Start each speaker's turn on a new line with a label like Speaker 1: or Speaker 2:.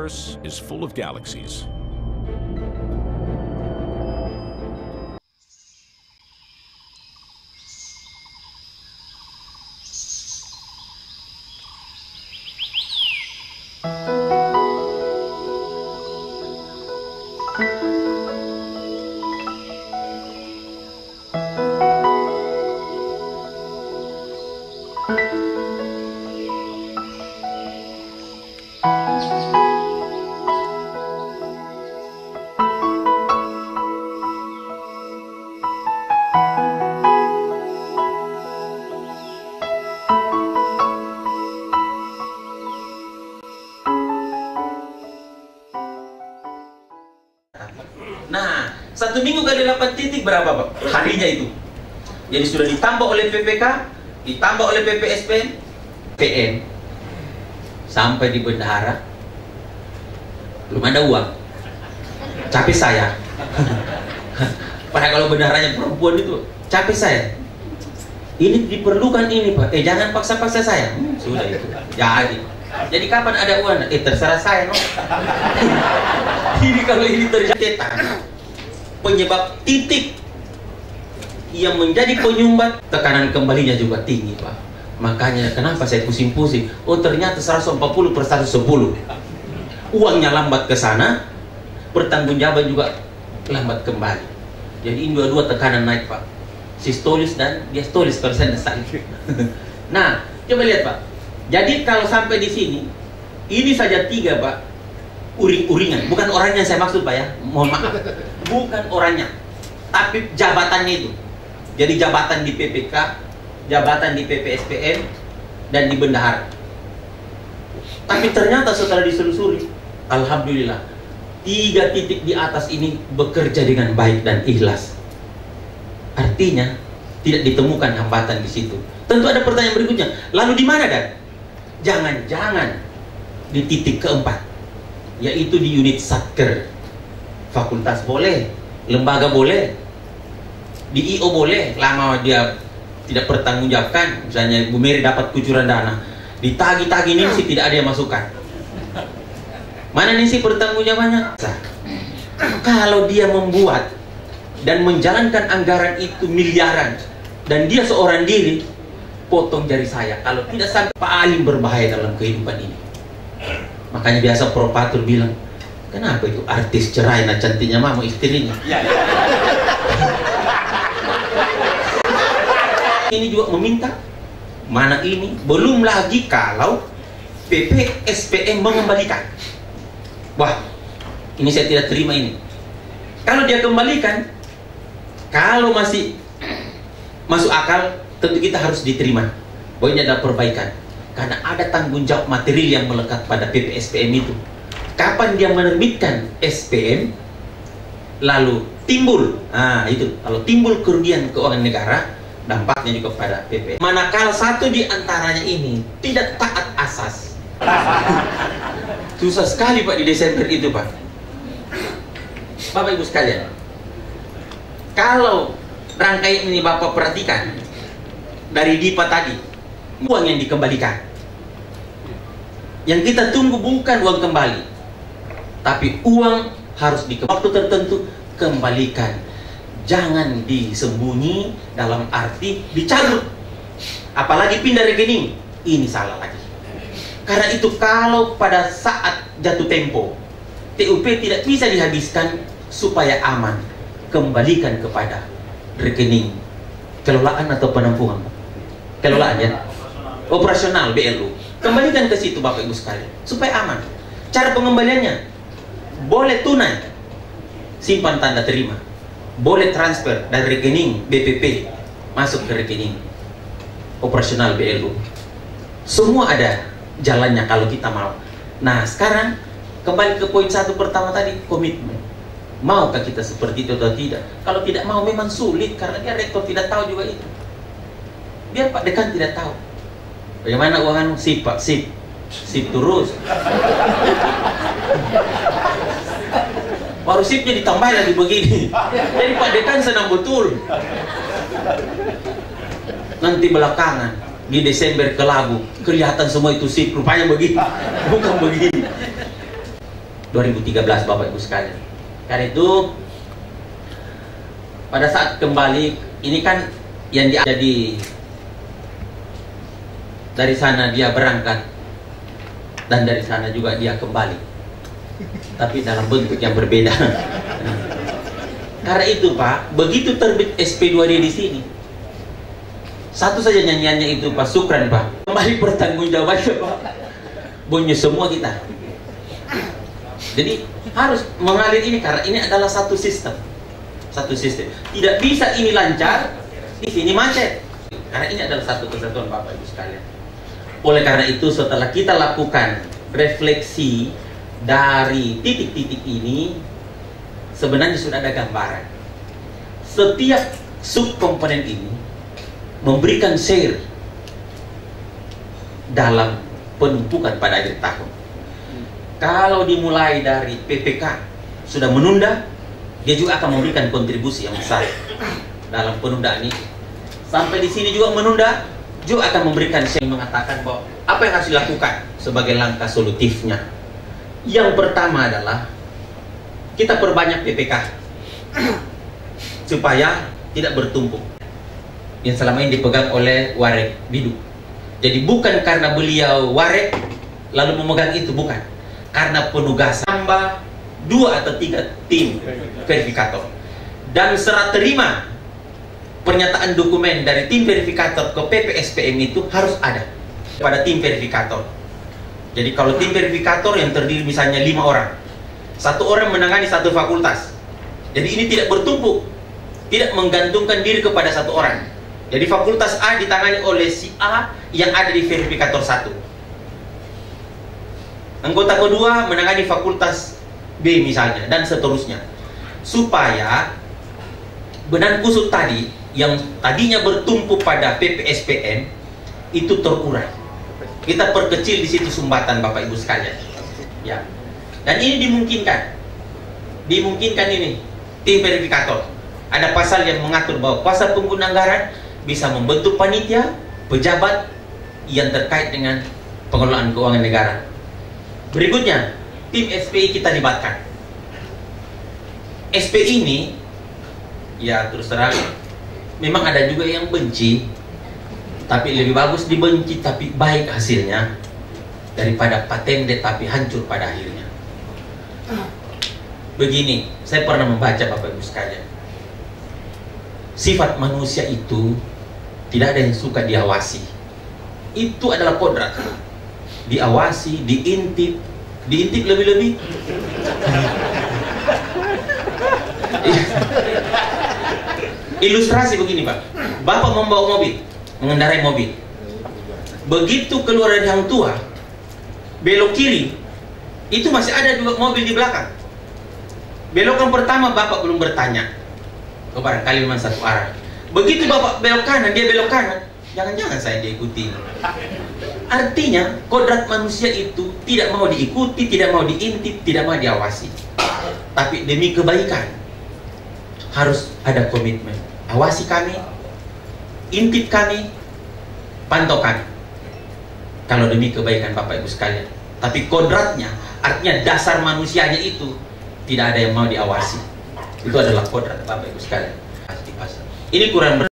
Speaker 1: universe is full of galaxies.
Speaker 2: Nah, 1 minggu kali 8 titik berapa, Pak? Harinya itu. Jadi sudah ditambah oleh PPK, ditambah oleh PPSPN, PM, sampai di bendahara, belum ada uang. Capek saya. Padahal kalau bendaharanya perempuan itu, capek saya. Ini diperlukan ini, Pak. Jangan paksa-paksa saya. Sudah itu. Jadi kapan ada uang? Terserah saya, no. Ini kalau ini terjadi, penyebab titik yang menjadi penyumbat, tekanan kembalinya juga tinggi, Pak. Makanya kenapa saya pusing-pusing? Oh, ternyata 140 per 110. Uangnya lambat ke sana, pertanggungjawaban juga lambat kembali. Jadi ini dua-dua tekanan naik, Pak. Sistolis dan diastolis kalau saya desal. Nah, coba lihat, Pak. Jadi kalau sampai di sini, ini saja 3, Pak. Uring-uringan, bukan orangnya saya maksud, Pak, ya. Mohon maaf. Bukan orangnya, tapi jabatannya itu. Jadi jabatan di PPK, jabatan di PPSPN, dan di bendahara. Tapi ternyata setelah diselusuri, alhamdulillah, 3 titik di atas ini bekerja dengan baik dan ikhlas. Artinya tidak ditemukan hambatan di situ. Tentu ada pertanyaan berikutnya. Lalu di mana, Dan? Jangan-jangan di titik keempat, yaitu di unit satker. Fakultas boleh, lembaga boleh, di IO boleh. Lama dia tidak bertanggungjawabkan, misalnya Bu Mary dapat kucuran dana, ditagi-tagi nih sih tidak ada yang masukkan. Mana nih sih pertanggungjawabannya? Kalau dia membuat dan menjalankan anggaran itu miliaran, dan dia seorang diri, potong jari saya kalau tidak sampai paling berbahaya dalam kehidupan ini. Makanya biasa propator bilang, kenapa itu artis cerai nah cantiknya mama istrinya. Ini juga meminta, mana ini, belum lagi kalau PPSPM mengembalikan. Wah, ini saya tidak terima ini. Kalau dia kembalikan, kalau masih masuk akal, tentu kita harus diterima bahwa ini ada perbaikan. Karena ada tanggung jawab material yang melekat pada PPSPM itu. Kapan dia menerbitkan SPM, lalu timbul, itu kalau timbul kerugian keuangan negara, dampaknya juga pada PPSPM. Manakala satu di antaranya ini tidak taat asas, susah sekali, Pak, di Desember itu, Pak. Bapak Ibu sekalian, kalau rangkaian ini Bapak perhatikan dari DIPA tadi, uang yang dikembalikan. Yang kita tunggu bukan uang kembali, tapi uang harus dikembalikan. Waktu tertentu kembalikan. Jangan disembunyi dalam arti dicabut. Apalagi pindah rekening. Ini salah lagi. Karena itu kalau pada saat jatuh tempo, TUP tidak bisa dihabiskan supaya aman, kembalikan kepada rekening kelolaan atau penampungan. Kelolaan, ya, operasional BLU, kembalikan ke situ, Bapak Ibu sekalian, supaya aman. Cara pengembaliannya boleh tunai, simpan tanda terima, boleh transfer dari rekening BPP masuk ke rekening operasional BLU. Semua ada jalannya kalau kita mau. Nah, sekarang kembali ke poin 1 pertama tadi, komitmen. Maukah kita seperti itu atau tidak? Kalau tidak mau memang sulit, karena dia rektor tidak tahu juga itu. Biar Pak Dekan tidak tahu. Bagaimana uangan? Sip, Pak, sip. Sip terus. Baru sipnya ditambah lagi begini. Jadi Pak Dekan senang betul. Nanti belakangan di Desember kelabu kelihatan semua itu sip, rupanya begini, bukan begini. 2013 Bapak Ibu sekalian. Karena itu pada saat kembali ini kan yang jadi dari sana dia berangkat dan dari sana juga dia kembali, tapi dalam bentuk yang berbeda. Karena itu Pak, begitu terbit SP2D di sini, satu saja nyanyiannya itu Pak, Sukran Pak, kembali pertanggungjawabannya Pak, bunyi semua kita. Jadi harus mengalir ini karena ini adalah satu sistem. Tidak bisa ini lancar, di sini macet. Karena ini adalah satu kesatuan Bapak Ibu sekalian. Oleh karena itu setelah kita lakukan refleksi dari titik-titik ini, sebenarnya sudah ada gambaran. Setiap subkomponen ini memberikan share dalam penumpukan pada akhir tahun. Kalau dimulai dari PPK sudah menunda, dia juga akan memberikan kontribusi yang besar dalam penundaan ini. Sampai di sini juga menunda, juga akan memberikan share, mengatakan bahwa apa yang harus dilakukan sebagai langkah solutifnya. Yang pertama adalah kita perbanyak PPK supaya tidak bertumpuk yang selama ini dipegang oleh Warek Bidu. Jadi bukan karena beliau Warek lalu memegang itu, bukan, karena penugasan tambah 2 atau 3 tim verifikator, dan serah terima pernyataan dokumen dari tim verifikator ke PPSPM itu harus ada pada tim verifikator. Jadi kalau tim verifikator yang terdiri misalnya 5 orang, 1 orang menangani 1 fakultas, jadi ini tidak bertumpuk, tidak menggantungkan diri kepada 1 orang. Jadi fakultas A ditangani oleh si A yang ada di verifikator 1, anggota kedua menangani fakultas B misalnya, dan seterusnya, supaya benang kusut tadi yang tadinya bertumpu pada PPSPM itu terurai. Kita perkecil di situ sumbatan Bapak Ibu sekalian. Ya. Dan ini dimungkinkan ini tim verifikator. Ada pasal yang mengatur bahwa kuasa pengguna anggaran bisa membentuk panitia, pejabat yang terkait dengan pengelolaan keuangan negara. Berikutnya, tim SPI kita libatkan. SPI ini, ya terus terang, memang ada juga yang benci, tapi lebih bagus dibenci tapi baik hasilnya daripada patende tapi hancur pada akhirnya. Begini, saya pernah membaca Bapak Ibu sekalian, sifat manusia itu tidak ada yang suka diawasi. Itu adalah kodrat. Diawasi, diintip lebih-lebih. Ilustrasi begini Pak, Bapak membawa mobil, mengendarai mobil, begitu keluar dari hang tua, belok kiri, itu masih ada 2 mobil di belakang. Belokan pertama Bapak belum bertanya, barangkali memang 1 arah. Begitu Bapak belok kanan, dia belok kanan, jangan-jangan saya diikuti. Artinya kodrat manusia itu tidak mau diikuti, tidak mau diintip, tidak mau diawasi. Tapi demi kebaikan harus ada komitmen. Awasi kami, intip kami, pantau kami. Kalau demi kebaikan Bapak Ibu sekalian. Tapi kodratnya, artinya dasar manusianya itu tidak ada yang mau diawasi. Itu adalah kodrat Bapak Ibu sekalian. Ini kurang